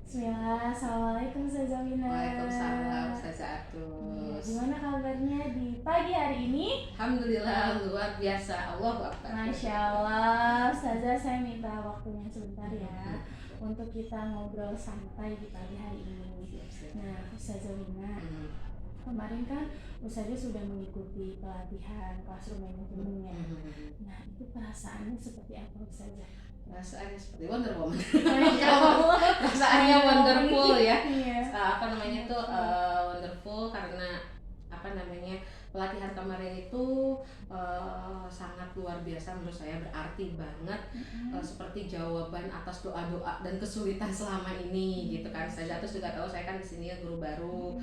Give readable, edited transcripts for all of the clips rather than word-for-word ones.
Bismillah, Assalamualaikum Ustazah Wina. Waalaikumsalam Ustazah Ya, Atus. gimana kabarnya di pagi hari ini? Alhamdulillah luar biasa. Allahu Akbar. Masya Allah, Ustazah saya minta waktunya sebentar ya untuk kita ngobrol santai di pagi hari ini. Nah, Ustazah Wina, kemarin kan Ustazah sudah mengikuti pelatihan classroom manajemennya. Nah, itu perasaannya seperti apa Ustazah? Perasaannya seperti Wonder Woman. Masya Allah. Perasaannya wonderful ya. Iya. Wonderful karena pelatihan kemarin itu sangat luar biasa menurut saya, berarti banget. Seperti jawaban atas doa-doa dan kesulitan selama ini gitu kan. Saya terus juga tahu saya kan di sini guru baru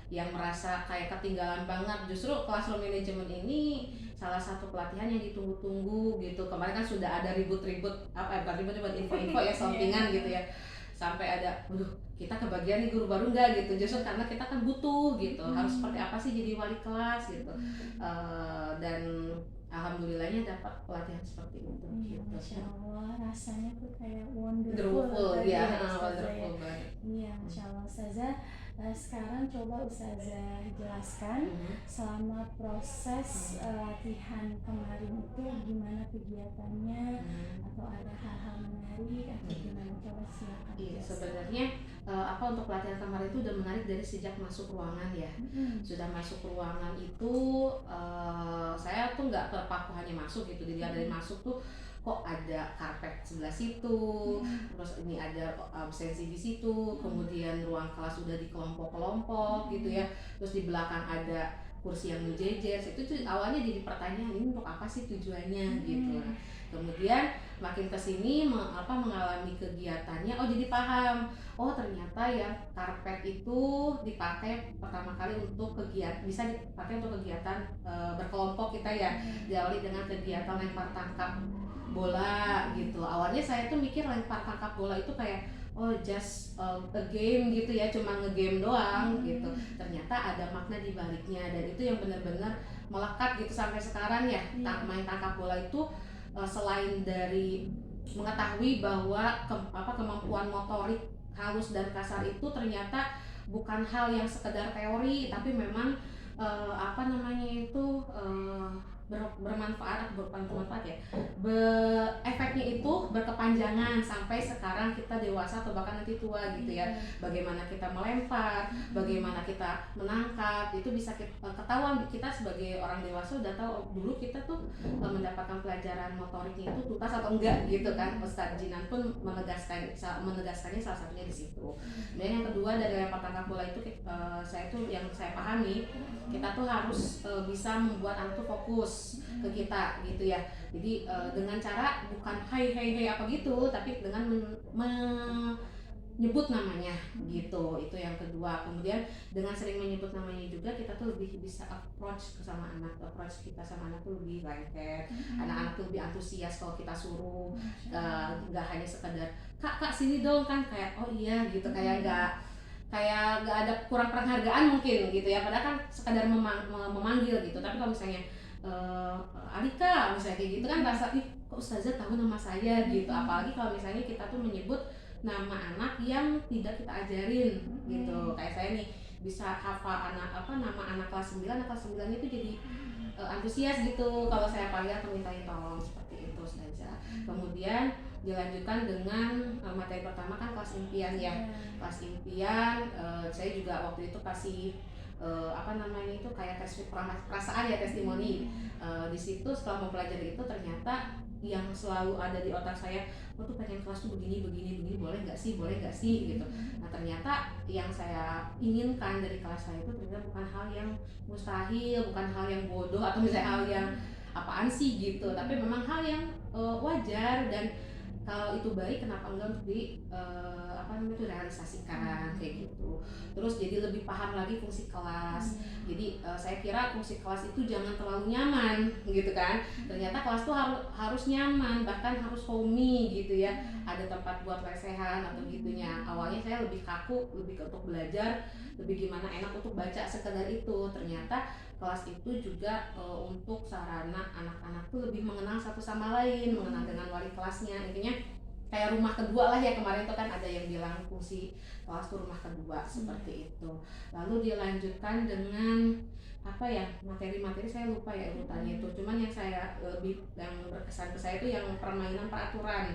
yang merasa kayak ketinggalan banget. Justru classroom management ini salah satu pelatihan yang ditunggu-tunggu gitu. Kemarin kan sudah ada ribut-ribut bukan ribut-ribut, info-info ya, sampingan gitu ya, sampai ada kita kebagian nih guru baru nggak gitu. Justru karena kita kan butuh gitu, harus seperti apa sih jadi wali kelas gitu. Dan alhamdulillahnya dapat pelatihan seperti itu gitu. Masya Allah, rasanya tuh kayak wonderful ya, wonderful banget. Iya, Masya Allah Ustazah. Sekarang coba Ustazah jelaskan selama proses latihan kemarin itu gimana kegiatannya, atau ada hal-hal menarik atau gimana, coba silakan. Iya, sebenarnya untuk pelatihan kemarin itu udah menarik dari sejak masuk ruangan ya. Sudah masuk ruangan itu saya tuh nggak terpaku hanya masuk gitu. Dilihat dari masuk tuh kok ada karpet sebelah situ, terus ini ada absensi di situ, kemudian ruang kelas sudah di kelompok-kelompok gitu ya, terus di belakang ada kursi yang menjejer. Itu tuh awalnya jadi pertanyaan, ini untuk apa sih tujuannya gitu. Kemudian makin kesini mengalami kegiatannya, jadi paham. Ternyata yang karpet itu dipakai pertama kali untuk kegiatan, bisa dipakai untuk kegiatan berkelompok kita ya. Diawali dengan kegiatan lempar tangkap bola gitu. Awalnya saya tuh mikir lempar tangkap bola itu kayak just a game gitu ya, cuma ngegame doang gitu. Ternyata ada makna di baliknya, dan itu yang benar-benar melekat gitu sampai sekarang ya. Main tangkap bola itu selain dari mengetahui bahwa kemampuan motorik halus dan kasar itu ternyata bukan hal yang sekedar teori, tapi memang bermanfaat atau bermanfaat ya, efeknya itu berkepanjangan sampai sekarang kita dewasa atau bahkan nanti tua gitu ya. Bagaimana kita melempar, bagaimana kita menangkap, itu bisa ketahuan. Kita sebagai orang dewasa udah tahu dulu kita tuh mendapatkan pelajaran motoriknya itu tuntas atau enggak gitu kan. Ustadz Jinan pun menegaskannya salah satunya di situ. Dan yang kedua, dari lempar tangkap bola itu yang saya pahami, kita tuh harus bisa membuat anak tuh fokus ke kita gitu ya. Jadi dengan cara bukan hai apa gitu, tapi dengan menyebut namanya gitu. Itu yang kedua. Kemudian dengan sering menyebut namanya juga, kita tuh lebih bisa approach kita sama anak tuh lebih lengket. Anak-anak tuh lebih antusias kalau kita suruh, nggak hanya sekedar kak sini dong, kan kayak oh iya gitu, kayak nggak ada kurang penghargaan mungkin gitu ya, padahal kan sekadar memanggil gitu. Tapi kalau misalnya Alika misalnya kayak gitu kan, rasa kok ustazah tahu nama saya gitu. Apalagi kalau misalnya kita tuh menyebut nama anak yang tidak kita ajarin gitu. Kayak saya nih bisa hafal nama anak kelas 9, anak kelas 9 itu jadi antusias gitu kalau saya panggil atau mintain tolong, seperti itu ustazah. Kemudian dilanjutkan dengan materi pertama kan kelas impian ya. Kelas impian saya juga waktu itu kasih itu kayak tes perasaan ya, testimoni. Di situ setelah mempelajari itu, ternyata yang selalu ada di otak saya, tuh pengen kelas tuh begini, boleh nggak sih gitu. Nah ternyata yang saya inginkan dari kelas saya itu ternyata bukan hal yang mustahil, bukan hal yang bodoh atau misalnya hal yang apaan sih gitu, tapi memang hal yang wajar, dan kalau itu baik kenapa enggak untuk realisasikan kayak gitu. Terus jadi lebih paham lagi fungsi kelas. Jadi saya kira fungsi kelas itu jangan terlalu nyaman gitu kan. Ternyata kelas tuh harus nyaman, bahkan harus homey gitu ya. Ada tempat buat lesehan atau gitunya. Awalnya saya lebih kaku, lebih untuk belajar, lebih gimana enak untuk baca, sekedar itu. Ternyata kelas itu juga untuk sarana anak-anak tuh lebih mengenal satu sama lain, mengenal dengan wali kelasnya. Intinya kayak rumah kedua lah ya, kemarin tuh kan ada yang bilang fungsi kelas tuh rumah kedua seperti itu. Lalu dilanjutkan dengan apa ya, materi-materi saya lupa ya urutannya itu, cuman yang saya lebih yang berkesan ke saya itu yang permainan peraturan,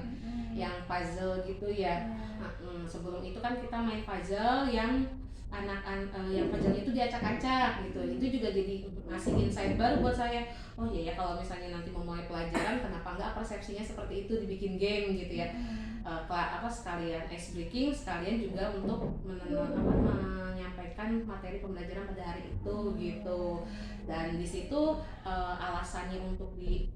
yang puzzle gitu ya. Sebelum itu kan kita main puzzle yang yang puzzle itu diacak-acak gitu, itu juga jadi ngasih insight baru buat saya. Oh iya ya, kalau misalnya nanti mau mulai pelajaran, kenapa enggak persepsinya seperti itu dibikin game gitu ya. Sekalian ice breaking, sekalian juga untuk menyampaikan materi pembelajaran pada hari itu gitu. Dan di situ alasannya untuk di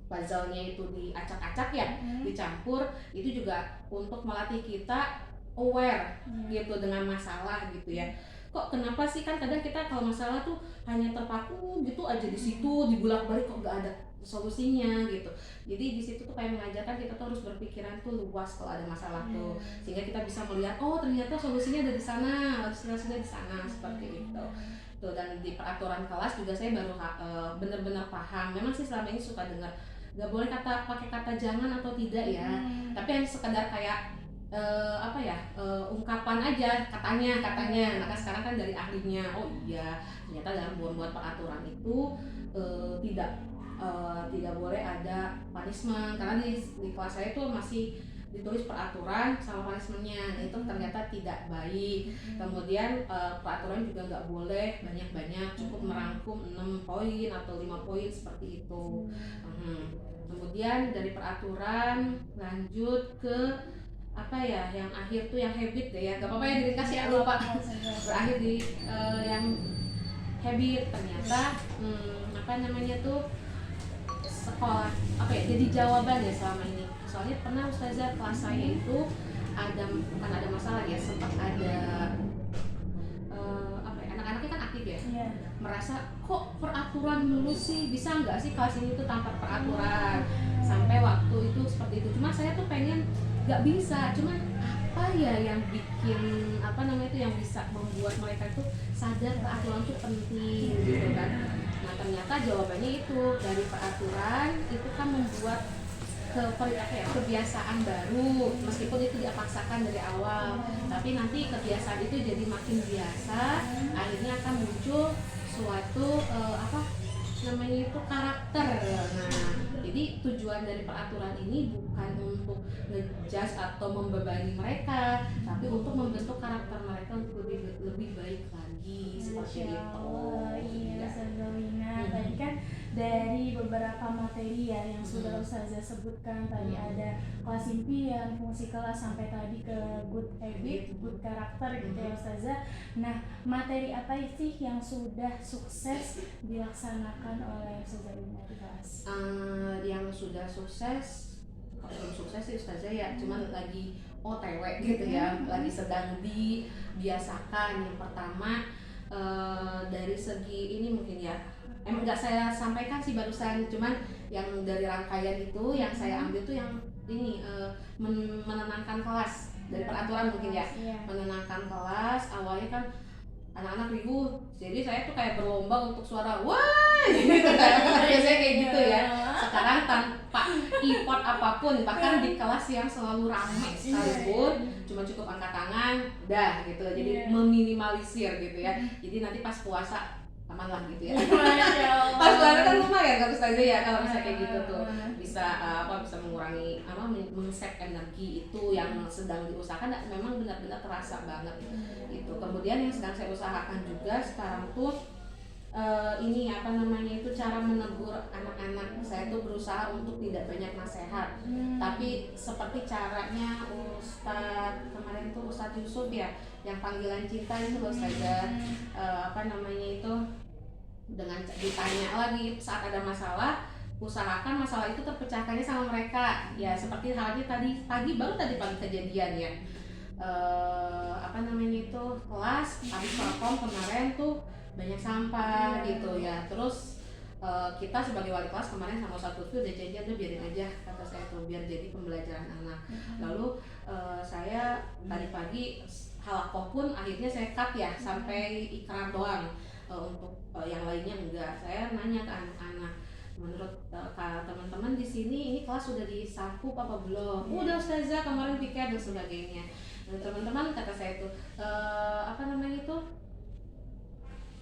puzzle-nya itu diacak-acak ya, dicampur, itu juga untuk melatih kita aware gitu dengan masalah gitu ya. Kok kenapa sih, kan kadang kita kalau masalah tuh hanya terpaku gitu aja di situ, dibulak-balik kok nggak ada solusinya gitu. Jadi di situ tuh kayak mengajarkan kita tuh harus berpikiran tuh luas kalau ada masalah tuh, sehingga kita bisa melihat oh ternyata solusinya ada di sana, solusinya di sana seperti itu. Tuh, dan di peraturan kelas juga saya baru benar-benar paham. Memang sih selama ini suka dengar nggak boleh pakai kata jangan atau tidak ya, tapi yang sekedar kayak ungkapan aja, katanya. Nah sekarang kan dari ahlinya, oh iya ternyata dalam buat peraturan itu tidak boleh ada punishment, karena di kelas saya tuh masih ditulis peraturan sama punishmentnya, itu ternyata tidak baik. Kemudian peraturan juga nggak boleh banyak-banyak, cukup merangkum 6 poin atau 5 poin seperti itu. Kemudian dari peraturan lanjut ke yang akhir tuh yang habit deh ya, gak apa-apa ya diringkas ya, lupa. Berakhir di yang habit, ternyata sekolah jadi jawaban ya selama ini. Soalnya pernah ustazah kelas saya itu bukan ada masalah ya, sempat ada anak-anaknya kan aktif ya, merasa kok peraturan dulu sih, bisa nggak sih kelas ini tuh tanpa peraturan, sampai waktu itu seperti itu. Cuma saya tuh pengen nggak bisa, cuman apa ya yang bikin yang bisa membuat mereka itu sadar peraturan itu penting gitu kan. Nah ternyata jawabannya itu dari peraturan itu kan membuat kebiasaan baru, meskipun itu dipaksakan dari awal, tapi nanti kebiasaan itu jadi makin biasa, akhirnya akan muncul suatu karakter. Nah jadi tujuan dari peraturan ini bukan untuk ngejudge atau membebani mereka, tapi untuk membentuk karakter mereka untuk lebih baik lagi seperti itu. Iya, Ustazah. Tadi kan dari beberapa materi ya yang sudah Ustazah sebutkan, tadi ada kelas impian, fungsi kelas, sampai tadi ke good habit, good karakter gitu ya Ustazah. Nah, materi apa sih yang sudah sukses dilaksanakan oleh Ustazah Wina di kelas? Yang sudah sukses, kalau belum sukses sih Ustazah ya, cuman lagi OTW gitu ya, lagi sedang dibiasakan. Yang pertama dari segi ini mungkin ya, emang nggak saya sampaikan sih barusan, cuman yang dari rangkaian itu yang saya ambil tuh yang ini menenangkan kelas dari peraturan mungkin ya, menenangkan kelas. Awalnya kan anak-anak ribut, jadi saya tuh kayak berlomba untuk suara wah gitu kan, biasanya kayak gitu ya. Sekarang tanpa effort apapun, bahkan di kelas yang selalu ramai sekalipun, cuma cukup angkat tangan dah gitu, jadi meminimalisir gitu ya. Jadi nanti pas puasa aman lah gitu ya. Pas puasa kan lumayan kan Ustazah ya, kalau bisa kayak gitu tuh bisa bisa mengurangi men-save energi itu yang sedang diusahakan, memang benar-benar terasa banget gitu. Kemudian yang sedang saya usahakan juga sekarang tuh cara menegur anak-anak. Saya tuh berusaha untuk tidak banyak nasihat, tapi seperti caranya kemarin tuh Ustadz Yusuf ya, yang panggilan cinta itu loh Ustazah, dengan ditanya lagi saat ada masalah, usahakan masalah itu terpecahkannya sama mereka ya, seperti halnya tadi pagi kejadian ya, kelas habis perform kemarin tuh banyak sampah gitu ya. Terus kita sebagai wali kelas kemarin sama satu tuh udah janjian tuh biarin aja, kata saya tuh, biar jadi pembelajaran anak. Lalu saya tadi pagi halakoh pun akhirnya saya cut ya sampai ikrar doang, untuk yang lainnya enggak. Saya nanya ke anak-anak, menurut teman-teman di sini ini kelas sudah disapu apa belum? Udah Ustazah, kemarin piket dan sebagainya. Dan teman-teman kata saya itu apa namanya itu,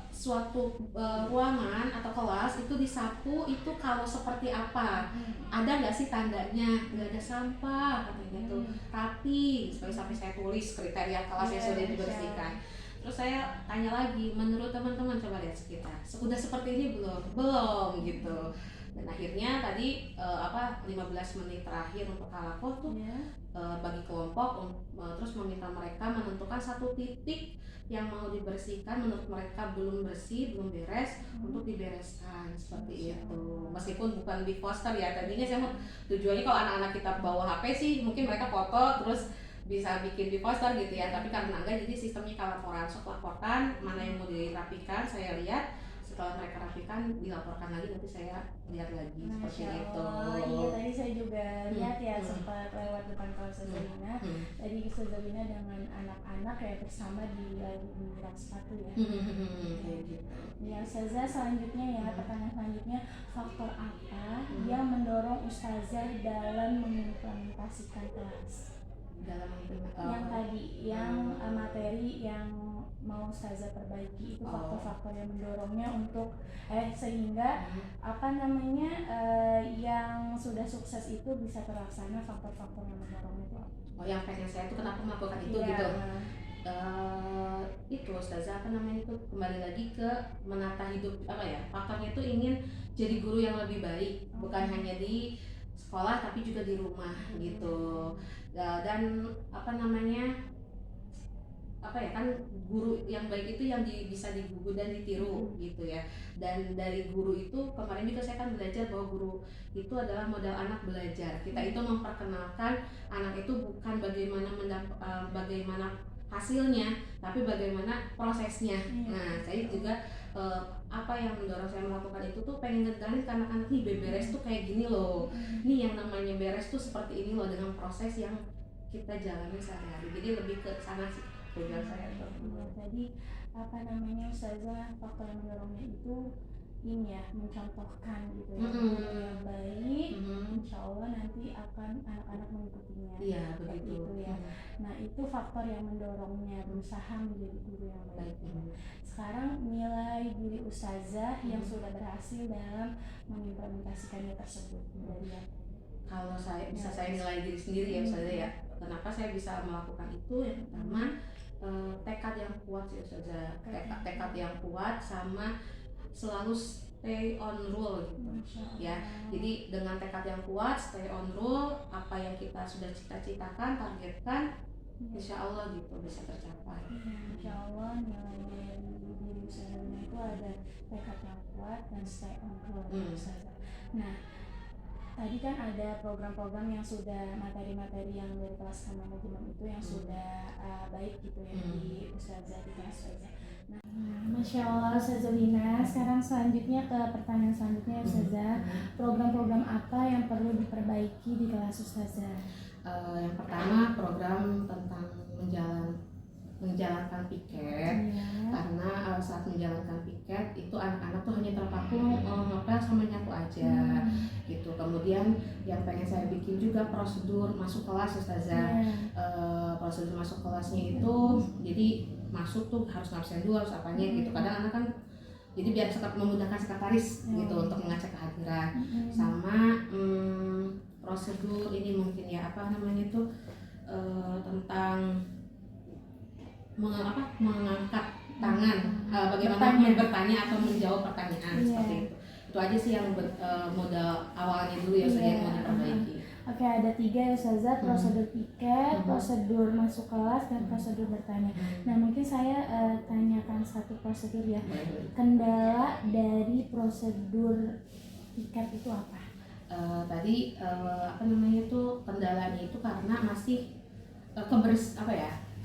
suatu ruangan atau kelas itu disapu itu kalau seperti apa, ada nggak sih tandanya? Nggak ada sampah katanya tuh, rapi, sampai saya tulis kriteria kelas yang sudah dibersihkan. Terus saya tanya lagi, menurut teman-teman coba lihat sekitar, sudah seperti ini belum gitu. Dan akhirnya tadi 15 menit terakhir untuk halakoh tuh bagi kelompok, terus meminta mereka menentukan satu titik yang mau dibersihkan, menurut mereka belum bersih, belum beres, untuk dibereskan seperti itu. Meskipun bukan di poster ya, tadinya saya mau tujuannya kalau anak-anak kita bawa HP sih mungkin mereka foto terus bisa bikin di poster gitu ya, tapi karena enggak, jadi sistemnya laporan, sok laporkan mana yang mau dirapikan, saya lihat, setelah mereka rapikan dilaporkan lagi, nanti saya lihat lagi. Seperti itu. Iya, tadi saya juga lihat ya, sempat lewat depan kelas Ustazah. Tadi Ustazah dengan anak-anak kayak bersama di rak sepatu ya. Kayak gitu. Ya Ustazah, selanjutnya ya, pertanyaan selanjutnya, faktor apa yang mendorong Ustazah dalam mengimplementasikan kelas? Dalam yang tadi, yang materi yang mau Ustazah perbaiki itu faktor-faktor yang mendorongnya untuk sehingga yang sudah sukses itu bisa terlaksana, faktor-faktor yang mendorongnya itu. Yang pengen saya itu kenapa melakukan itu gitu. Itu Ustazah itu kembali lagi ke menata hidup faktornya itu ingin jadi guru yang lebih baik, bukan hanya di sekolah tapi juga di rumah gitu. Dan kan guru yang baik itu yang bisa digugu dan ditiru gitu ya. Dan dari guru itu kemarin juga saya kan belajar bahwa guru itu adalah modal anak belajar. Kita itu memperkenalkan anak itu bukan bagaimana hasilnya, tapi bagaimana prosesnya. Nah, saya juga apa yang mendorong saya melakukan itu tuh pengen ngenalin ke anak-anak nih, beres tuh kayak gini loh. Nih yang namanya beres tuh seperti ini loh, dengan proses yang kita jalani sehari-hari. Jadi lebih ke sana sih tujuan saya tuh. Tadi Ustazah, faktor yang mendorongnya itu ini ya, mencontohkan gitu ya, yang baik, insya Allah nanti akan anak-anak mengikutinya. Iya, begitu ya. Nah, itu faktor yang mendorongnya, berusaha menjadi guru yang baik. Sekarang nilai diri Ustazah yang sudah berhasil dalam mengimplementasikannya tersebut dari kalau saya bisa saya nilai diri sendiri ya Ustazah ya. Kenapa saya bisa melakukan itu? Yang pertama tekad yang kuat sih Ustazah. Tekad yang kuat sama selalu stay on rule gitu ya. Jadi dengan tekad yang kuat, stay on rule, apa yang kita sudah cita-citakan, targetkan, insya Allah gitu bisa tercapai. Insya Allah nilai diri Ustazah itu ada tekad yang kuat dan stay on rule. Nah, tadi kan ada program-program yang sudah, materi-materi yang dari kelas manajemen itu yang sudah baik gitu ya di Ustazah, di kelas Ustazah. Nah, Masya Allah Ustazah Wina. Sekarang selanjutnya ke pertanyaan selanjutnya Ustazah, program-program apa yang perlu diperbaiki di kelas Ustazah? Yang pertama program tentang menjalankan piket, karena saat menjalankan piket itu anak-anak tuh hanya terpaku ngepel sama nyapu aja gitu. Kemudian yang pengen saya bikin juga prosedur masuk kelas Ustazah. Prosedur masuk kelasnya itu jadi masuk tuh harus ngabsen dulu, harus apanya gitu. Kadang anak kan jadi biar memudahkan sekretaris gitu untuk mengecek kehadiran. Sama prosedur ini mungkin ya tentang mengangkat tangan, bagaimana bertanya atau menjawab pertanyaan seperti itu. Itu aja sih yang modal awalnya dulu ya saya mau diperbaiki. Oke, ada 3 ya Ustazah, prosedur piket, prosedur masuk kelas, dan prosedur bertanya. Nah, mungkin saya tanyakan satu prosedur ya. Kendala dari prosedur piket itu apa? Tadi kendalanya itu karena masih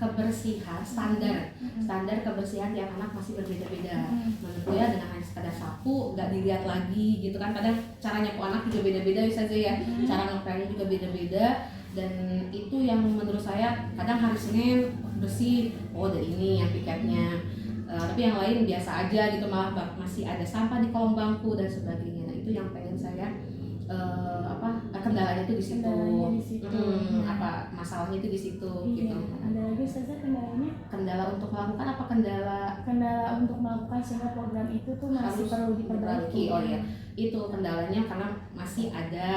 kebersihan, standar kebersihan tiap anak masih berbeda-beda. Menurut ya dengan hanya sekadar sapu nggak dilihat lagi gitu kan. Kadang cara nyapu anak juga beda-beda bisa aja ya, cara ngepelnya juga beda-beda. Dan itu yang menurut saya kadang hari Senin bersih, ada ini yang piketnya, tapi yang lain biasa aja gitu, malah masih ada sampah di kolong bangku dan sebagainya. Nah, itu yang pengen saya kendalanya itu di situ. Kendalanya di situ. Apa masalahnya itu di situ Iya. gitu. Ada lagi saja kendalanya? Kendala untuk melakukan apa kendala? Kendala untuk melakukan sehingga program itu tuh masih Harus perlu diperbaiki. Oh ya, itu kendalanya karena masih ada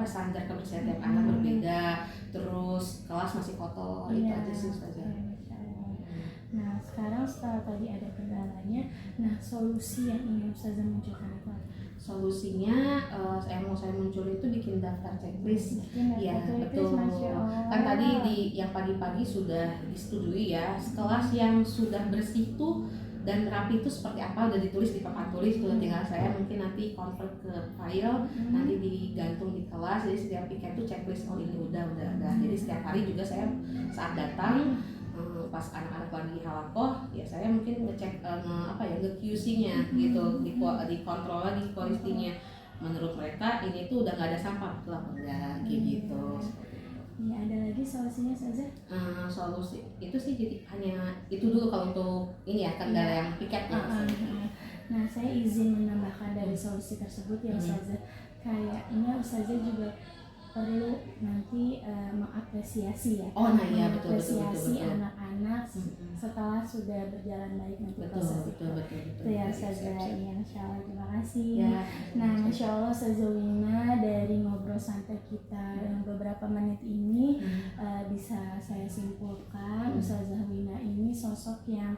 standar kebersihan tiap anak berbeda, terus kelas masih kotor, itu Iya. aja sih saja. Nah sekarang setelah tadi ada kendalanya, nah solusi yang ingin Ustazah munculkan itu apa? Solusinya saya muncul itu bikin daftar checklist. Ya betul. Kan tadi yang pagi-pagi sudah disetujui ya, kelas yang sudah bersih tuh dan rapi itu seperti apa udah ditulis di papan tulis tuh, tinggal saya mungkin nanti convert ke file, nanti digantung di kelas. Jadi setiap weekend tuh checklist, oh ini udah. Jadi setiap hari juga saya saat datang pas anak-anak lagi halakoh ya saya mungkin ngecek nge-QC-nya gitu, dikontrol lagi quality-nya, menurut mereka ini tuh udah nggak ada sampah, betul apa enggak kayak gitu. Ya, ada lagi solusinya saja? Solusi itu sih jadi hanya itu dulu kalau untuk ini ya kendala yang piket ya. Nah saya izin menambahkan dari solusi tersebut ya Ustazah, kayaknya Ustazah juga perlu nanti mengapresiasi ya. Mengapresiasi anak-anak setelah sudah berjalan baik nanti proses itu. Betul ya Ustazah. Ya, Masya Allah, terima kasih. Ya. Nah Masya Allah Ustazah Wina, dari ngobrol santai kita yang beberapa menit ini bisa saya simpulkan Ustazah Wina ini sosok yang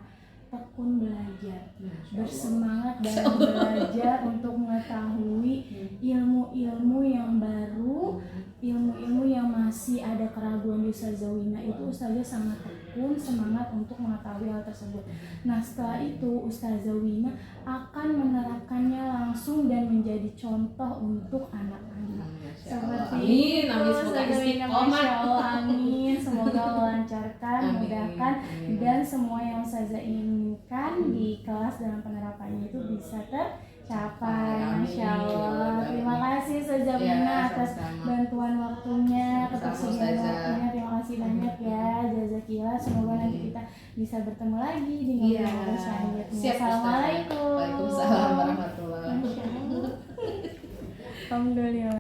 tekun belajar, bersemangat dalam belajar untuk mengetahui ilmu-ilmu yang baru, ilmu-ilmu yang masih ada keraguan di Ustazah Wina itu Ustazah sangat tekun, semangat untuk mengetahui hal tersebut. Nah setelah itu Ustazah Wina akan menerapkannya langsung dan menjadi contoh untuk anak-anak. Seperti itu Ustazah Wina, Masya Allah, amin. Semoga Allah lancarkan, mudahkan, dan semua yang Ustazah inginkan di kelas dalam penerapannya itu bisa tercapai. Masya Allah. Terima kasih Ustazah Wina atas bantuan waktunya, ketersediaan waktunya. Terima kasih banyak ya, jazakillah. Semoga nanti kita bisa bertemu lagi di ngobrol selanjutnya. Assalamualaikum. Waalaikumsalam warahmatullahi wabarakatuh. Alhamdulillah.